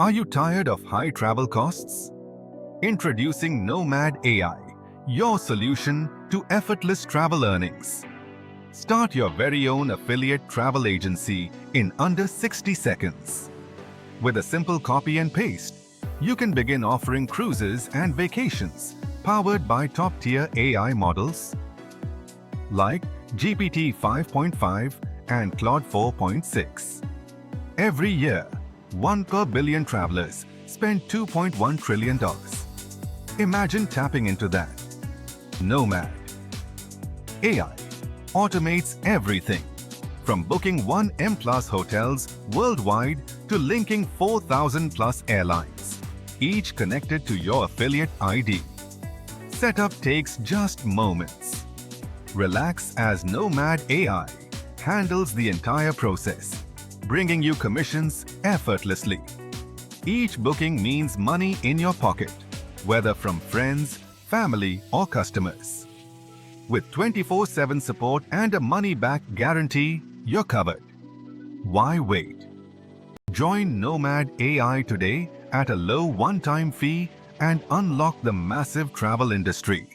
Are you tired of high travel costs? Introducing Nomad AI, your solution to effortless travel earnings. Start your very own affiliate travel agency in under 60 seconds. With a simple copy and paste, you can begin offering cruises and vacations powered by top-tier AI models like GPT 5.5 and Claude 4.6. Every year, 1 per billion travelers spend $2.1 trillion. Imagine tapping into that. Nomad AI automates everything, from booking 1M+ hotels worldwide to linking 4,000+ airlines, each connected to your affiliate ID. Setup takes just moments. Relax as Nomad AI handles the entire process, bringing you commissions effortlessly. Each booking means money in your pocket, whether from friends, family, or customers. With 24/7 support and a money-back guarantee, you're covered. Why wait? Join Nomad AI today at a low one-time fee and unlock the massive travel industry.